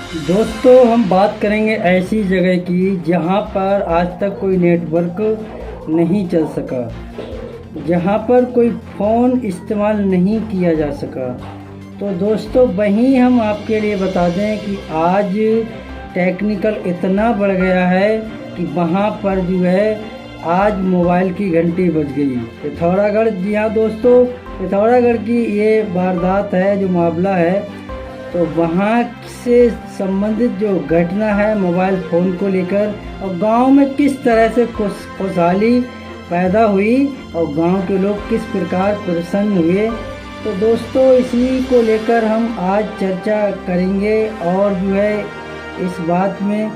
दोस्तों, हम बात करेंगे ऐसी जगह की जहां पर आज तक कोई नेटवर्क नहीं चल सका, जहां पर कोई फ़ोन इस्तेमाल नहीं किया जा सका। तो दोस्तों, वहीं हम आपके लिए बता दें कि आज टेक्निकल इतना बढ़ गया है कि वहां पर जो है आज मोबाइल की घंटी बज गई। पिथौरागढ़, जी हाँ दोस्तों, पिथौरागढ़ की ये वारदात है, जो मामला है। तो वहाँ से संबंधित जो घटना है मोबाइल फ़ोन को लेकर, और गांव में किस तरह से खुशहाली पैदा हुई और गांव के लोग किस प्रकार प्रसन्न हुए। तो दोस्तों, इसी को लेकर हम आज चर्चा करेंगे। और जो है इस बात में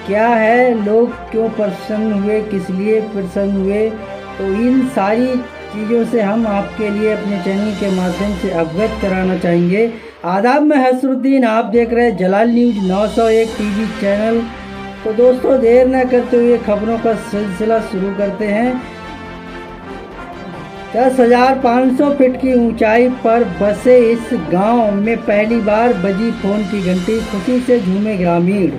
क्या है, लोग क्यों प्रसन्न हुए, किस लिए प्रसन्न हुए, तो इन सारी चीज़ों से हम आपके लिए अपने चैनल के माध्यम से अवगत कराना चाहेंगे। आदाब, मैं हसरुद्दीन, आप देख रहे हैं जलाल न्यूज 901 टीवी चैनल। तो दोस्तों, देर न करते हुए खबरों का सिलसिला शुरू करते हैं। 10,500 फीट की ऊंचाई पर बसे इस गांव में पहली बार बजी फोन की घंटी, खुशी से झूमे ग्रामीण।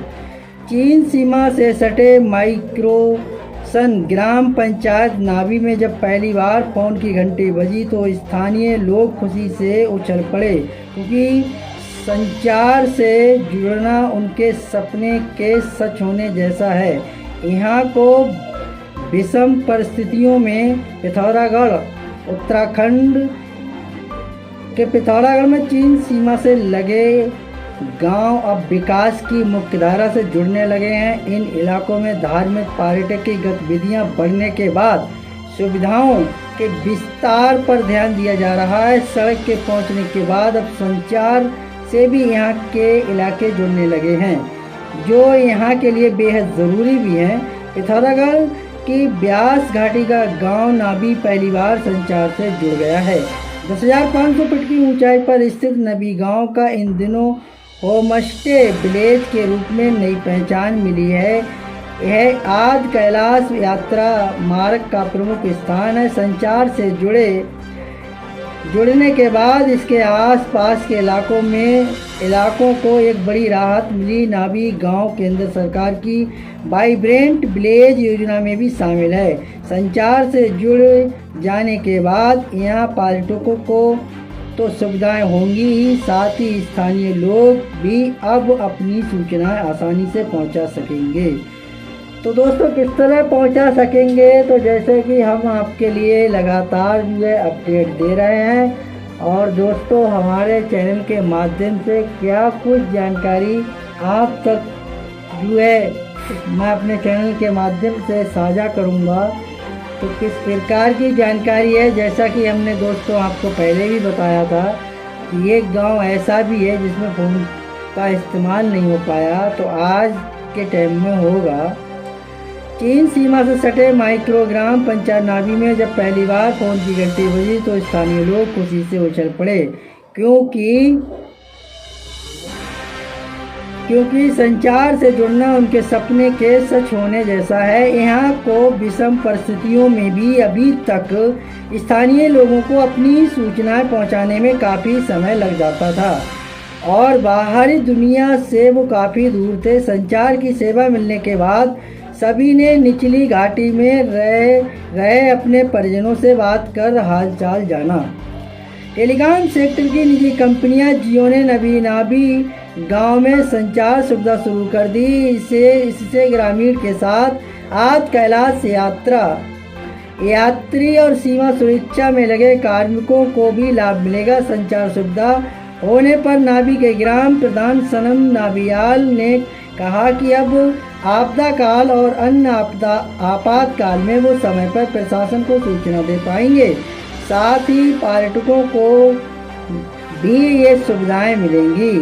चीन सीमा से सटे माइक्रोसन ग्राम पंचायत नाभी में जब पहली बार फोन की घंटी बजी तो स्थानीय लोग खुशी से उछल पड़े, क्योंकि संचार से जुड़ना उनके सपने के सच होने जैसा है। यहाँ को विषम परिस्थितियों में पिथौरागढ़, उत्तराखंड के पिथौरागढ़ में चीन सीमा से लगे गांव अब विकास की मुख्यधारा से जुड़ने लगे हैं। इन इलाकों में धार्मिक पर्यटक की गतिविधियां बढ़ने के बाद सुविधाओं के विस्तार पर ध्यान दिया जा रहा है। सड़क के पहुंचने के बाद अब संचार से भी यहाँ के इलाके जुड़ने लगे हैं, जो यहाँ के लिए बेहद ज़रूरी भी है। पिथौरागढ़ की ब्यास घाटी का गांव नाभी पहली बार संचार से जुड़ गया है। 10,500 फीट की ऊंचाई पर स्थित नबी गांव का इन दिनों होमस्टे विलेज के रूप में नई पहचान मिली है। यह आदि कैलाश यात्रा मार्ग का प्रमुख स्थान है। संचार से जुड़ने के बाद इसके आसपास के इलाकों को एक बड़ी राहत मिली। नाभी गांव केंद्र सरकार की वाइब्रेंट विलेज योजना में भी शामिल है। संचार से जुड़ जाने के बाद यहाँ पर्यटकों को तो सुविधाएं होंगी ही, साथ ही स्थानीय लोग भी अब अपनी सूचनाएं आसानी से पहुंचा सकेंगे। तो दोस्तों, किस तरह पहुंचा सकेंगे, तो जैसे कि हम आपके लिए लगातार जो है अपडेट दे रहे हैं। और दोस्तों, हमारे चैनल के माध्यम से क्या कुछ जानकारी आप तक जो है मैं अपने चैनल के माध्यम से साझा करूंगा, तो किस प्रकार की जानकारी है। जैसा कि हमने दोस्तों आपको पहले भी बताया था कि ये गांव ऐसा भी है जिसमें फ़ोन का इस्तेमाल नहीं हो पाया, तो आज के टाइम में होगा। चीन सीमा से सटे माइक्रोग्राम पंचायत नाभी में जब पहली बार फ़ोन की घंटी बजी तो स्थानीय लोग खुशी से उछल पड़े, क्योंकि संचार से जुड़ना उनके सपने के सच होने जैसा है। यहाँ को विषम परिस्थितियों में भी अभी तक स्थानीय लोगों को अपनी सूचनाएं पहुँचाने में काफ़ी समय लग जाता था और बाहरी दुनिया से वो काफ़ी दूर थे। संचार की सेवा मिलने के बाद सभी ने निचली घाटी में रहे अपने परिजनों से बात कर हालचाल जाना। टेलीकॉम सेक्टर की निजी कंपनियां जियो ने नाभी गांव में संचार सुविधा शुरू कर दी। इससे ग्रामीण के साथ आदि कैलाश यात्री और सीमा सुरक्षा में लगे कार्मिकों को भी लाभ मिलेगा। संचार सुविधा होने पर नाभी के ग्राम प्रधान सनम नाभियाल ने कहा कि अब आपदा काल और अन्य आपातकाल में वो समय पर प्रशासन को सूचना दे पाएंगे। साथ ही पर्यटकों को भी ये सुविधाएं मिलेंगी।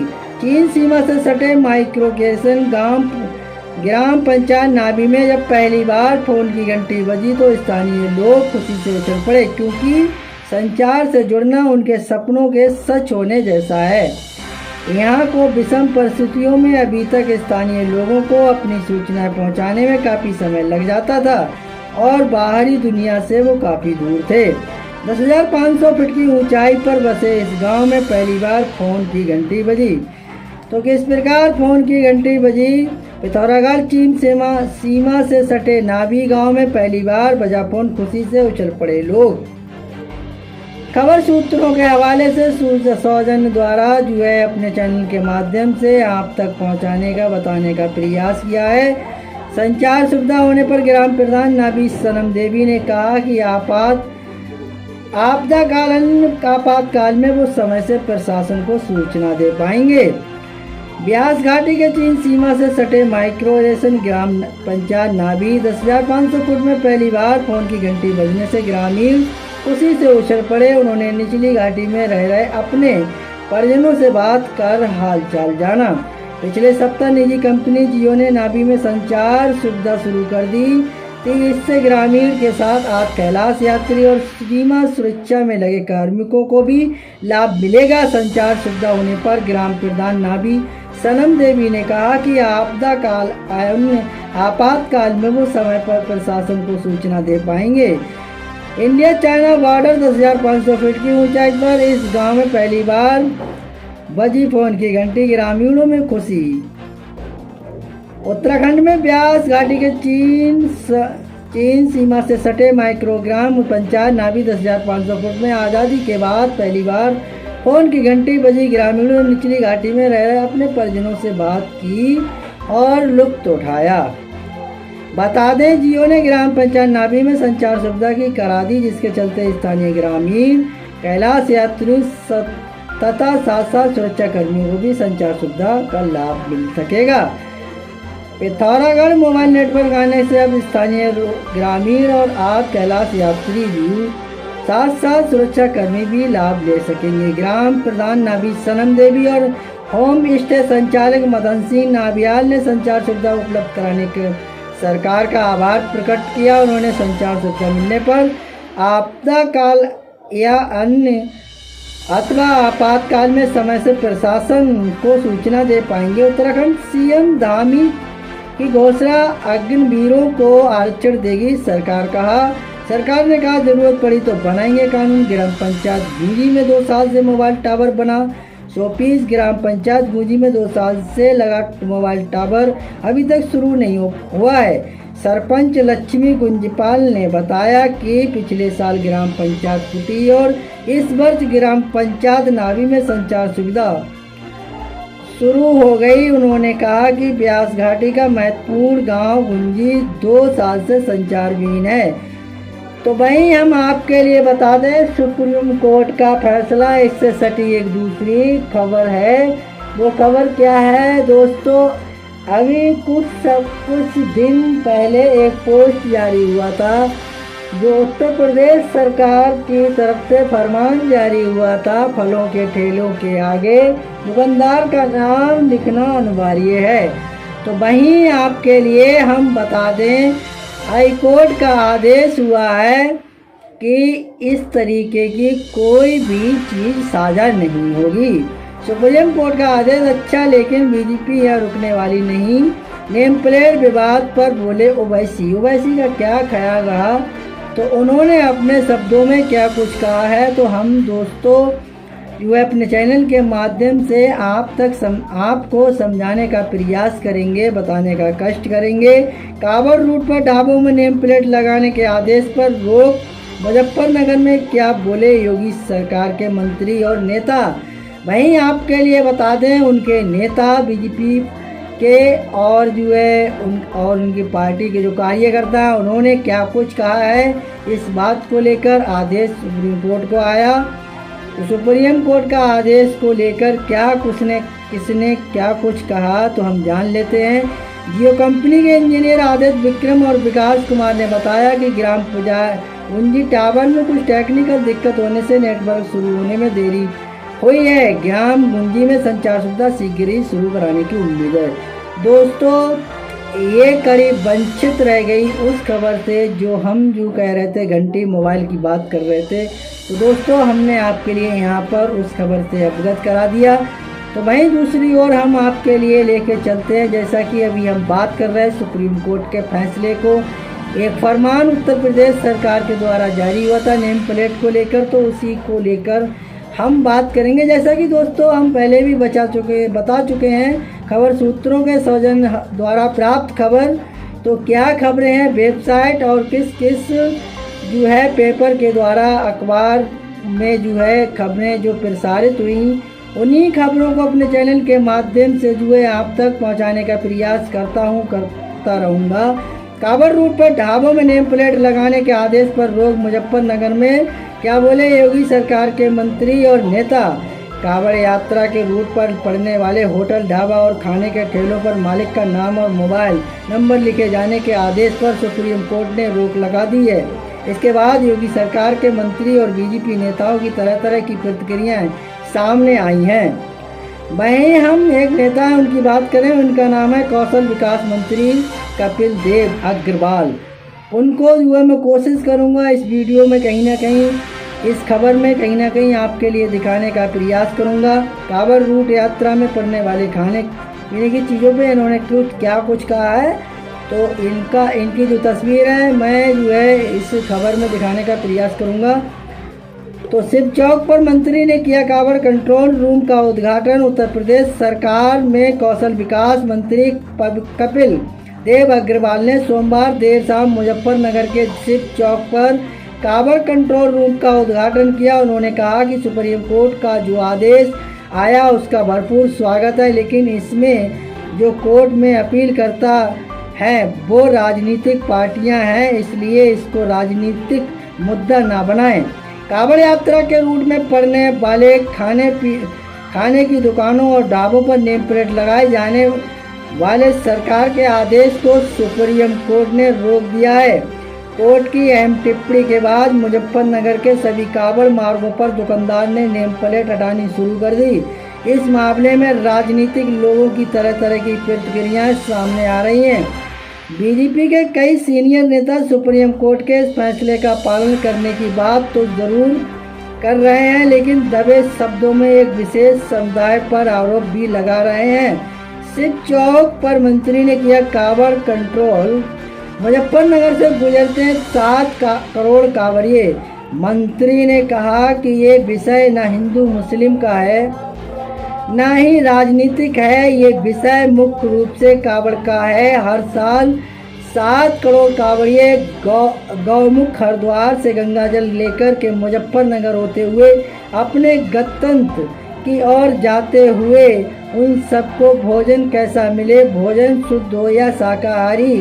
चीन सीमा से सटे माइक्रोकेशन ग्राम पंचायत नाभी में जब पहली बार फोन की घंटी बजी तो स्थानीय लोग खुशी से उछल पड़े, क्योंकि संचार से जुड़ना उनके सपनों के सच होने जैसा है। यहाँ को विषम परिस्थितियों में अभी तक स्थानीय लोगों को अपनी सूचनाएं पहुँचाने में काफ़ी समय लग जाता था और बाहरी दुनिया से वो काफ़ी दूर थे। 10,500 फीट की ऊंचाई पर बसे इस गांव में पहली बार फोन की घंटी बजी तो किस प्रकार फोन की घंटी बजी। पिथौरागढ़ चीन सीमा से सटे नाभी गांव में पहली बार बजा फोन, खुशी से उछल पड़े लोग। खबर सूत्रों के हवाले से सौजन्य द्वारा जो है अपने चैनल के माध्यम से आप तक पहुंचाने का बताने का प्रयास किया है। संचार सुविधा होने पर ग्राम प्रधान नाभी सनम देवी ने कहा कि आपातकाल में वो समय से प्रशासन को सूचना दे पाएंगे। ब्यास घाटी के चीन सीमा से सटे माइक्रो रेशन ग्राम पंचायत नाभी 10,500 फुट में पहली बार फोन की घंटी बजने से ग्रामीण उसी से उछल पड़े। उन्होंने निचली घाटी में रह रहे अपने परिजनों से बात कर हालचाल जाना। पिछले सप्ताह निजी कंपनी जियो ने नाभी में संचार सुविधा शुरू कर दी थी। इससे ग्रामीण के साथ आज कैलाश यात्री और सीमा सुरक्षा में लगे कार्मिकों को भी लाभ मिलेगा। संचार सुविधा होने पर ग्राम प्रधान नाभी सनम देवी ने कहा कि आपातकाल में वो समय पर प्रशासन को सूचना दे पाएंगे। इंडिया चाइना बॉर्डर 10,500 फीट की ऊंचाई पर इस गांव में पहली बार बजी फोन की घंटी, ग्रामीणों में खुशी। उत्तराखंड में ब्यास घाटी के चीन सीमा से सटे माइक्रोग्राम पंचायत नाभी 10,500 फुट में आज़ादी के बाद पहली बार फोन की घंटी बजी। ग्रामीणों ने निचली घाटी में रह रहे अपने परिजनों से बात की और लुत्फ उठाया। बता दें जियो ने ग्राम पंचायत नाभी में संचार सुविधा की करा दी, जिसके चलते स्थानीय ग्रामीण कैलाश यात्री तथा साथ सुरक्षा कर्मियों को भी संचार सुविधा का लाभ मिल सकेगा। पिथौरागढ़ मोबाइल नेटवर्क आने से अब स्थानीय ग्रामीण और आप कैलाश यात्री भी साथ सुरक्षा कर्मी भी लाभ ले सकेंगे। ग्राम प्रधान नाभी सनम देवी और होम स्टे संचालक मदन सिंह नाभियाल ने संचार सुविधा उपलब्ध कराने के सरकार का आभार प्रकट किया। उन्होंने संचार सुविधा मिलने पर आपदा काल या अन्य अथवा आपातकाल में समय से प्रशासन को सूचना दे पाएंगे। उत्तराखंड सीएम धामी की घोषणा अग्निवीरों को आरक्षण देगी सरकार ने कहा जरूरत पड़ी तो बनाएंगे कानून। ग्राम पंचायत गुंजी में 2 साल से मोबाइल टावर बना। सोपीस ग्राम पंचायत गुंजी में 2 साल से लगा मोबाइल टावर अभी तक शुरू नहीं हुआ है। सरपंच लक्ष्मी गुंजपाल ने बताया कि पिछले साल ग्राम पंचायत फूटी और इस वर्ष ग्राम पंचायत नाभी में संचार सुविधा शुरू हो गई। उन्होंने कहा कि ब्यास घाटी का महत्वपूर्ण गांव गुंजी 2 साल से संचारविहीन है। तो वहीं हम आपके लिए बता दें सुप्रीम कोर्ट का फैसला, इससे सटी एक दूसरी खबर है। वो खबर क्या है दोस्तों, अभी कुछ दिन पहले एक पोस्ट जारी हुआ था जो उत्तर प्रदेश सरकार की तरफ से फरमान जारी हुआ था। फलों के ठेलों के आगे दुकानदार का नाम लिखना अनिवार्य है। तो वहीं आपके लिए हम बता दें हाई कोर्ट का आदेश हुआ है कि इस तरीके की कोई भी चीज़ साझा नहीं होगी। सुप्रीम कोर्ट का आदेश अच्छा, लेकिन बीजेपी यह रुकने वाली नहीं। नेम प्लेट विवाद पर बोले ओवैसी का क्या ख्याल रहा, तो उन्होंने अपने शब्दों में क्या कुछ कहा है, तो हम दोस्तों जो है अपने चैनल के माध्यम से आपको समझाने का प्रयास करेंगे, बताने का कष्ट करेंगे। कांवड़ रूट पर ढाबों में नेम प्लेट लगाने के आदेश पर रोक, मुजफ्फरनगर में क्या बोले योगी सरकार के मंत्री और नेता। वहीं आपके लिए बता दें उनके नेता बीजेपी के और जो है उनकी पार्टी के जो कार्यकर्ता हैं उन्होंने क्या कुछ कहा है, इस बात को लेकर आदेश सुप्रीम कोर्ट को आया। तो सुप्रीम कोर्ट का आदेश को लेकर किसने क्या कुछ कहा, तो हम जान लेते हैं। जियो कंपनी के इंजीनियर आदित्य विक्रम और विकास कुमार ने बताया कि ग्राम गुंजी टावर में कुछ टेक्निकल दिक्कत होने से नेटवर्क शुरू होने में देरी हुई है। ग्राम गुंजी में संचार सुविधा शीघ्र ही शुरू कराने की उम्मीद है। दोस्तों ये कड़ी वंचित रह गई उस खबर से जो हम कह रहे थे, घंटी मोबाइल की बात कर रहे थे। तो दोस्तों हमने आपके लिए यहाँ पर उस खबर से अवगत करा दिया। तो वहीं दूसरी ओर हम आपके लिए लेके चलते हैं, जैसा कि अभी हम बात कर रहे हैं सुप्रीम कोर्ट के फैसले को। एक फरमान उत्तर प्रदेश सरकार के द्वारा जारी हुआ था नेम प्लेट को लेकर, तो उसी को लेकर हम बात करेंगे। जैसा कि दोस्तों हम पहले भी बता चुके हैं, खबर सूत्रों के सौजन्य द्वारा प्राप्त खबर। तो क्या खबरें हैं वेबसाइट और किस किस जो है पेपर के द्वारा अखबार में जो है खबरें जो प्रसारित हुई, उन्हीं खबरों को अपने चैनल के माध्यम से जो है आप तक पहुंचाने का प्रयास करता रहूँगा। कांवड़ रूट पर ढाबों में नेम प्लेट लगाने के आदेश पर रोक, मुजफ्फरनगर में क्या बोले योगी सरकार के मंत्री और नेता। कांवड़ यात्रा के रूट पर पड़ने वाले होटल, ढाबा और खाने के ठेलों पर मालिक का नाम और मोबाइल नंबर लिखे जाने के आदेश पर सुप्रीम कोर्ट ने रोक लगा दी है। इसके बाद योगी सरकार के मंत्री और बीजेपी नेताओं की तरह तरह की प्रतिक्रियाएं सामने आई हैं। वहीं हम एक नेता हैं, उनकी बात करें, उनका नाम है कौशल विकास मंत्री कपिल देव अग्रवाल। उनको जो है मैं कोशिश करूंगा इस वीडियो में कहीं ना कहीं, इस खबर में कहीं ना कहीं आपके लिए दिखाने का प्रयास करूंगा। कांवड़ रूट यात्रा में पड़ने वाले खाने पीने की चीज़ों पे इन्होंने क्या कुछ कहा है, तो इनकी जो तस्वीर है मैं जो है इस खबर में दिखाने का प्रयास करूंगा। तो शिव चौक पर मंत्री ने किया कांवड़ कंट्रोल रूम का उद्घाटन। उत्तर प्रदेश सरकार में कौशल विकास मंत्री कपिल देव अग्रवाल ने सोमवार देर शाम मुजफ्फरनगर के शिव चौक पर कांवड़ कंट्रोल रूम का उद्घाटन किया। उन्होंने कहा कि सुप्रीम कोर्ट का जो आदेश आया उसका भरपूर स्वागत है, लेकिन इसमें जो कोर्ट में अपील करता है वो राजनीतिक पार्टियां हैं, इसलिए इसको राजनीतिक मुद्दा ना बनाएं। कांवड़ यात्रा के रूट में पड़ने वाले खाने की दुकानों और ढाबों पर नेम प्लेट लगाए जाने वाले सरकार के आदेश को सुप्रीम कोर्ट ने रोक दिया है। कोर्ट की अहम टिप्पणी के बाद मुजफ्फरनगर के सभी कांवड़ मार्गों पर दुकानदार ने नेम प्लेट हटानी शुरू कर दी। इस मामले में राजनीतिक लोगों की तरह तरह की प्रतिक्रियाएं सामने आ रही हैं। बीजेपी के कई सीनियर नेता सुप्रीम कोर्ट के इस फैसले का पालन करने की बात तो जरूर कर रहे हैं, लेकिन दबे शब्दों में एक विशेष समुदाय पर आरोप भी लगा रहे हैं। शिव चौक पर मंत्री ने किया कांवड़ कंट्रोल। मुजफ्फरनगर से गुजरते 7 करोड़ कांवड़िए। मंत्री ने कहा कि ये विषय न हिंदू मुस्लिम का है न ही राजनीतिक है, ये विषय मुख्य रूप से कांवड़ का है। हर साल 7 करोड़ कांवड़िए गौमुख हरिद्वार से गंगाजल लेकर के मुजफ्फरनगर होते हुए अपने गंतव्य की ओर जाते हुए उन सबको भोजन कैसा मिले, भोजन शुद्ध हो या शाकाहारी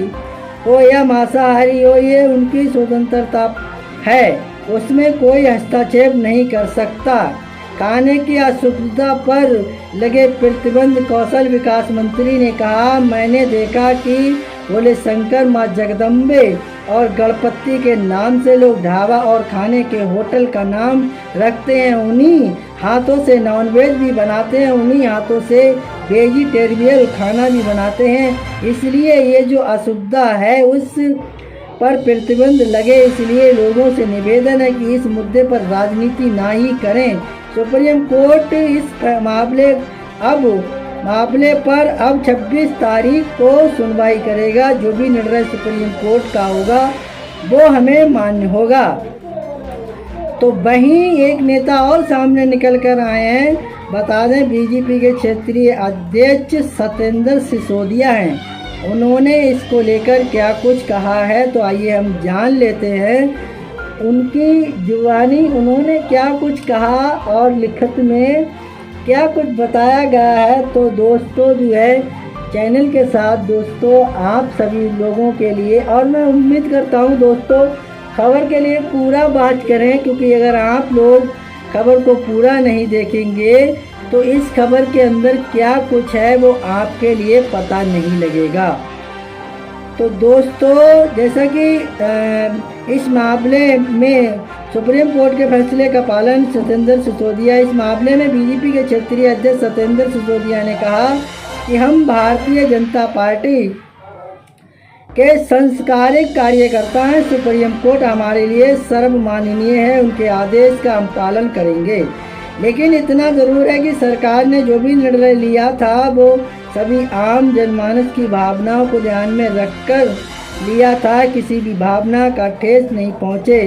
हो या मांसाहारी हो, ये उनकी स्वतंत्रता है, उसमें कोई हस्तक्षेप नहीं कर सकता। खाने की अशुद्धता पर लगे प्रतिबंध। कौशल विकास मंत्री ने कहा, मैंने देखा कि बोले शंकर, माँ जगदम्बे और गणपति के नाम से लोग ढाबा और खाने के होटल का नाम रखते हैं, उन्हीं हाथों से नॉनवेज भी बनाते हैं, उन्हीं हाथों से वेजिटेरियन खाना भी बनाते हैं। इसलिए ये जो असुविधा है उस पर प्रतिबंध लगे। इसलिए लोगों से निवेदन है कि इस मुद्दे पर राजनीति ना ही करें। सुप्रीम कोर्ट इस मामले पर अब 26 तारीख को सुनवाई करेगा। जो भी निर्णय सुप्रीम कोर्ट का होगा वो हमें मान्य होगा। तो वहीं एक नेता और सामने निकल कर आए हैं। बता दें, बीजेपी के क्षेत्रीय अध्यक्ष सत्येंद्र सिसोदिया हैं। उन्होंने इसको लेकर क्या कुछ कहा है, तो आइए हम जान लेते हैं उनकी जुबानी उन्होंने क्या कुछ कहा और लिखित में क्या कुछ बताया गया है। तो दोस्तों जो है चैनल के साथ दोस्तों आप सभी लोगों के लिए, और मैं उम्मीद करता हूं दोस्तों खबर के लिए पूरा बात करें, क्योंकि अगर आप लोग खबर को पूरा नहीं देखेंगे तो इस खबर के अंदर क्या कुछ है वो आपके लिए पता नहीं लगेगा। तो दोस्तों जैसा कि इस मामले में सुप्रीम कोर्ट के फैसले का पालन सत्येंद्र सिसोदिया, इस मामले में बीजेपी के क्षेत्रीय अध्यक्ष सत्येंद्र सिसोदिया ने कहा कि हम भारतीय जनता पार्टी के संस्कारिक कार्यकर्ता हैं। सुप्रीम कोर्ट हमारे लिए सर्वमाननीय है, उनके आदेश का हम पालन करेंगे। लेकिन इतना ज़रूर है कि सरकार ने जो भी निर्णय लिया था वो सभी आम जनमानस की भावनाओं को ध्यान में रखकर लिया था, किसी भी भावना का ठेस नहीं पहुँचे।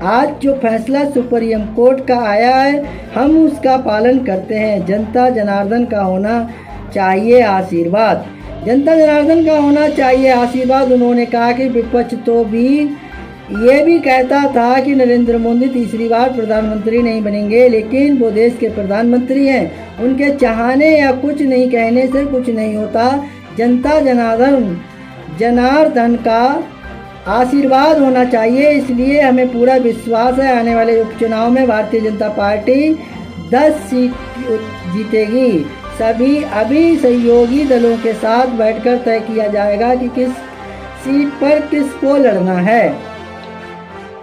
आज जो फैसला सुप्रीम कोर्ट का आया है हम उसका पालन करते हैं। जनता जनार्दन का होना चाहिए आशीर्वाद। जनता जनार्दन का होना चाहिए आशीर्वाद। उन्होंने कहा कि विपक्ष तो भी ये भी कहता था कि नरेंद्र मोदी तीसरी बार प्रधानमंत्री नहीं बनेंगे, लेकिन वो देश के प्रधानमंत्री हैं। उनके चाहने या कुछ नहीं कहने से कुछ नहीं होता। जनता जनार्दन का आशीर्वाद होना चाहिए, इसलिए हमें पूरा विश्वास है आने वाले उपचुनाव में भारतीय जनता पार्टी 10 सीट जीतेगी। सभी अभी सहयोगी दलों के साथ बैठकर तय किया जाएगा कि किस सीट पर किसको लड़ना है।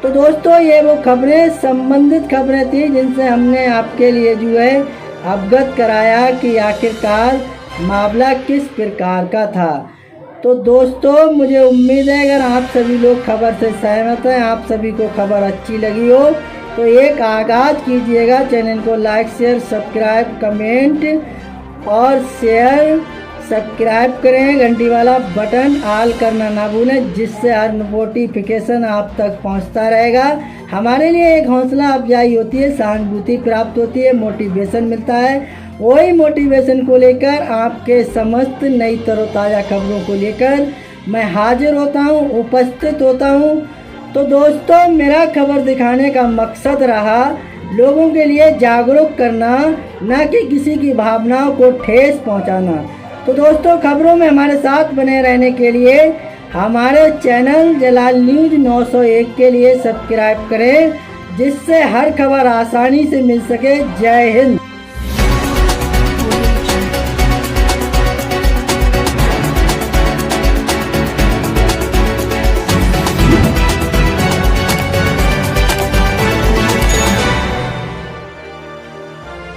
तो दोस्तों ये वो खबरें, संबंधित खबरें थी जिनसे हमने आपके लिए जो है अवगत कराया कि आखिरकार मामला किस प्रकार का था। तो दोस्तों मुझे उम्मीद है अगर आप सभी लोग खबर से सहमत हैं, आप सभी को खबर अच्छी लगी हो तो एक आगाज़ कीजिएगा। चैनल को लाइक शेयर सब्सक्राइब कमेंट और शेयर सब्सक्राइब करें, घंटी वाला बटन ऑल करना ना भूलें, जिससे हर नोटिफिकेशन आप तक पहुंचता रहेगा। हमारे लिए एक हौसला अफजाई होती है, सहानुभूति प्राप्त होती है, मोटिवेशन मिलता है। वही मोटिवेशन को लेकर आपके समस्त नई तरोताज़ा खबरों को लेकर मैं हाजिर होता हूं, उपस्थित होता हूं। तो दोस्तों मेरा खबर दिखाने का मकसद रहा लोगों के लिए जागरूक करना, ना कि किसी की भावनाओं को ठेस पहुंचाना। तो दोस्तों खबरों में हमारे साथ बने रहने के लिए हमारे चैनल जलाल न्यूज 901 के लिए सब्सक्राइब करें, जिससे हर खबर आसानी से मिल सके। जय हिंद।